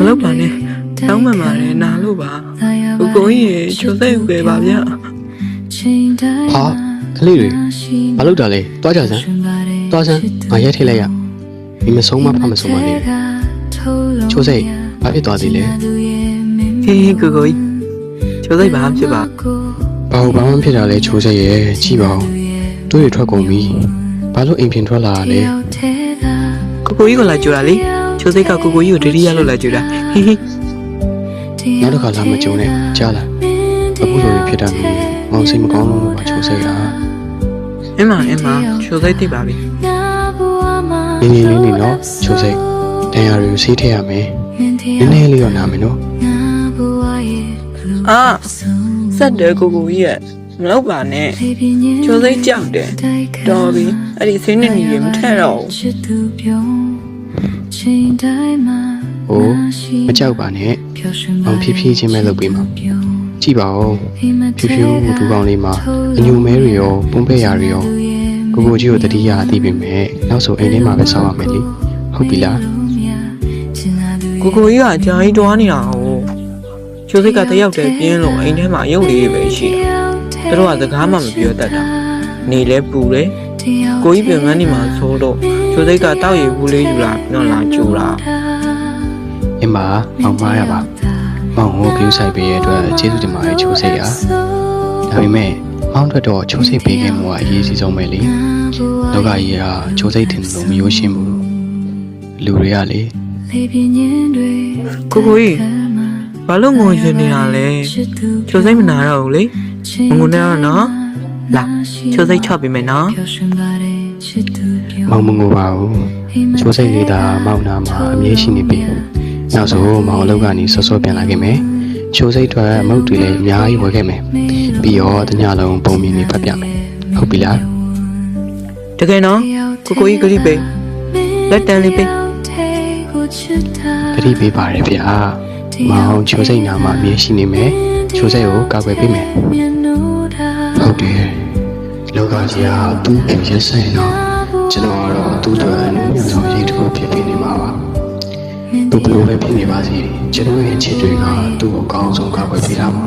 မလုပ်ပါနဲ့တောင်းမှန်ပါတယ်နာလို့ပါကိုကိုကြီးရေချိုးစိတ်ပဲပါဗျာ ဟာကလေးတွေမလုပ်တာလေတွားကြစမ်းတွားစမ်းငါရဲထိလိုက်ရဒီမဆုံးမဖမဆုံးမနေချိုးစိတ်ဘာဖြစ်သွားသေးလဲ ဟေးကိုကိုကြီးချိုးစိတ်ဘာဖြစ်ပါ ဘာမှဖြစ်တာလဲချိုးစိတ်ရဲ့ကြည့်ပါဦးတွေးရထွက်ကုန်ပြီဘာလို့အိမ်ပြင်ထွက်လာလဲ ကိုကိုကြီးကလာကြွတာလေချိုးစိတ်ကကိုကိုကြီးကိုဒရီရလို့လာကြွတာဟေးဟေး နောက်တစ်ခါလာမကြုံနဲ့ကြားလားအခုလိုဖြစ်တာမျိုးမောင်စိတ်မကောင်းလို့ပါချိုးစိတ်ဟာ အမချိုးစိတ်သိပါပြီ နေနော်ချိုးစိတ်တရားရီကိုစီးထည့်ရမယ်နည်းနည်းလေးတော့နာမယ်နော် အာစက်တယ်ကိုကိုကြီးရဲ့မလုပ်ပါနဲ့ချိုးစိတ်ကြောက်တယ်တော်ပြီအဲ့ဒီဆင်းနေနေမထက်တော့ဘူး ဟိုမကြောက်ပါနဲ့မောင်ဖြည်းဖြည်းချင်းပဲလုပ်ပေးမှာကြည့်ပါဦးဖြူဖြူဒူကောင်လေးမှာအညူမဲတွေရောပုံဖက်ရာတွေရောကိုကိုကြီးကိုတတိယအသိပေးမယ်နောက်ဆိုအိမ်ထဲမှာပဲစောင့်ရမယ်လေဟုတ်ပြီလား ကိုကိုကြီးကအကြာကြီးတွားနေတာဟုတ်ချိုးစိတ်ကတယောက်တည်းပြင်းလို့အိမ်ထဲမှာရုပ်လေးပဲရှိတာသူတို့ကစကားမှမပြောတတ်တာနေလဲပူတယ်ကိုကြီးပြန်မနေမှာဆိုတော့ချိုးစိတ်ကတောက်ရည်ဘူးလေးယူလာပြီးတော့လာကြူလာ အင်းမမောင်မားရပါမောင်ကိုပြုဆိုင်ပေးရတဲ့အတွက်ကျေးဇူးတင်ပါတယ်ချိုးစိတ်ရာဒါပေမဲ့မောင်တို့တော့ချိုးစိတ်ပေးခဲ့မှုကအရေးကြီးဆုံးပဲလေလောကကြီးကချိုးစိတ်တင်လို့မရိုးရှင်းဘူးလူတွေကလေ ကိုကိုကြီးဘာလို့ငိုရနေတာလဲချိုးစိတ်မနာတော့ဘူးလေငိုနေတော့နော်လာချိုးစိတ်ချပေးမယ်နော် မောင်မငိုပါဘူးချိုးစိတ်လေးသာမောင်နာမှာအမြဲရှိနေပြီနောက်ဆိုမောင်အလုပ်ကနေစောစောပြန်လာခဲ့မယ်ချိုးစိတ်ထွက်မုတ်တွေလည်းအများကြီးဝယ်ခဲ့မယ်ပြီးတော့တညလုံးပုံမြင်နေဖတ်ပြမယ်ဟုတ်ပြီလား တကယ်နော်ကိုကိုကြီးဂရိပေးလက်တန်းလေးပေး ဂရိပေးပါတယ်ဗျာမောင်ချိုးစိတ်နာမှာအမြဲရှိနေမယ်ချိုးစိတ်ကိုကာကွယ်ပေးမယ်ဟုတ်တယ်လောကကြီးကသူ့ကိုရက်ဆိုင်တော့ကျွန်တော်ကတော့သူ့အတွက်အနည်းငယ်ဆုံးရေးတစ်ခုဖြစ်ပေးနေမှာပါသူဘယ်လိုပဲဖြစ်နေပါစေကျွန်တော်ရဲ့ချစ်တွေကသူ့ကိုအကောင်းဆုံးကာကွယ်ပေးတာပါ